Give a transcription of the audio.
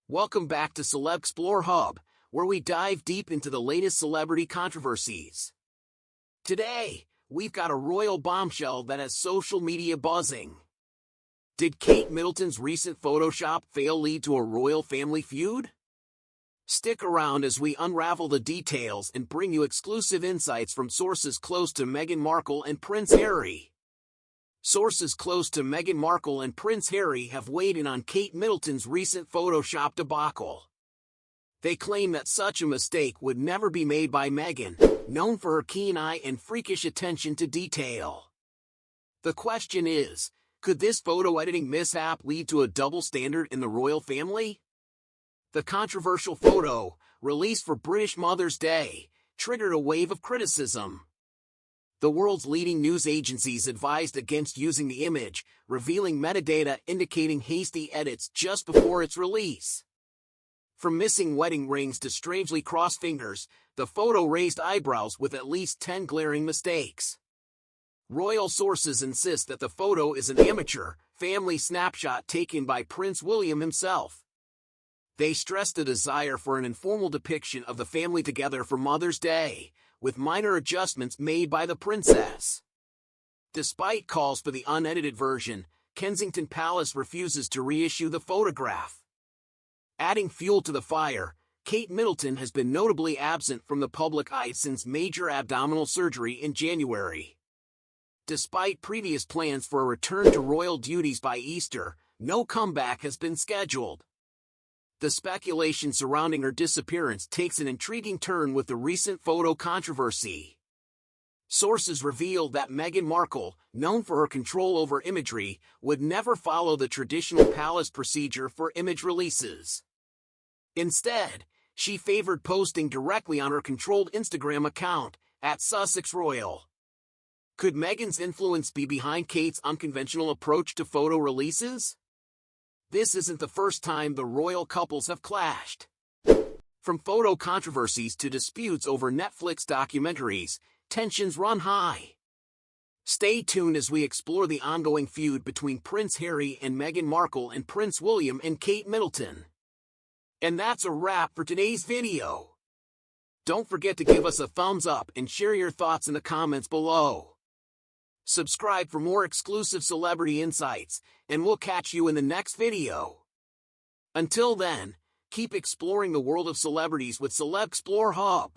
Welcome back to Celeb Explore Hub, where we dive deep into the latest celebrity controversies. Today, we've got a royal bombshell that has social media buzzing. Did Kate Middleton's recent Photoshop fail lead to a royal family feud? Stick around as we unravel the details and bring you exclusive insights from sources close to Meghan Markle and Prince Harry. Sources close to Meghan Markle and Prince Harry have weighed in on Kate Middleton's recent Photoshop debacle. They claim that such a mistake would never be made by Meghan, known for her keen eye and freakish attention to detail. The question is, could this photo editing mishap lead to a double standard in the royal family? The controversial photo, released for British Mother's Day, triggered a wave of criticism. The world's leading news agencies advised against using the image, revealing metadata indicating hasty edits just before its release. From missing wedding rings to strangely crossed fingers, the photo raised eyebrows with at least 10 glaring mistakes. Royal sources insist that the photo is an amateur, family snapshot taken by Prince William himself. They stressed a desire for an informal depiction of the family together for Mother's Day, with minor adjustments made by the princess. Despite calls for the unedited version, Kensington Palace refuses to reissue the photograph. Adding fuel to the fire, Kate Middleton has been notably absent from the public eye since major abdominal surgery in January. Despite previous plans for a return to royal duties by Easter, no comeback has been scheduled. The speculation surrounding her disappearance takes an intriguing turn with the recent photo controversy. Sources revealed that Meghan Markle, known for her control over imagery, would never follow the traditional palace procedure for image releases. Instead, she favored posting directly on her controlled Instagram account, @SussexRoyal. Could Meghan's influence be behind Kate's unconventional approach to photo releases? This isn't the first time the royal couples have clashed. From photo controversies to disputes over Netflix documentaries, tensions run high. Stay tuned as we explore the ongoing feud between Prince Harry and Meghan Markle and Prince William and Kate Middleton. And that's a wrap for today's video. Don't forget to give us a thumbs up and share your thoughts in the comments below. Subscribe for more exclusive celebrity insights, and we'll catch you in the next video. Until then, keep exploring the world of celebrities with Celeb Explore Hub.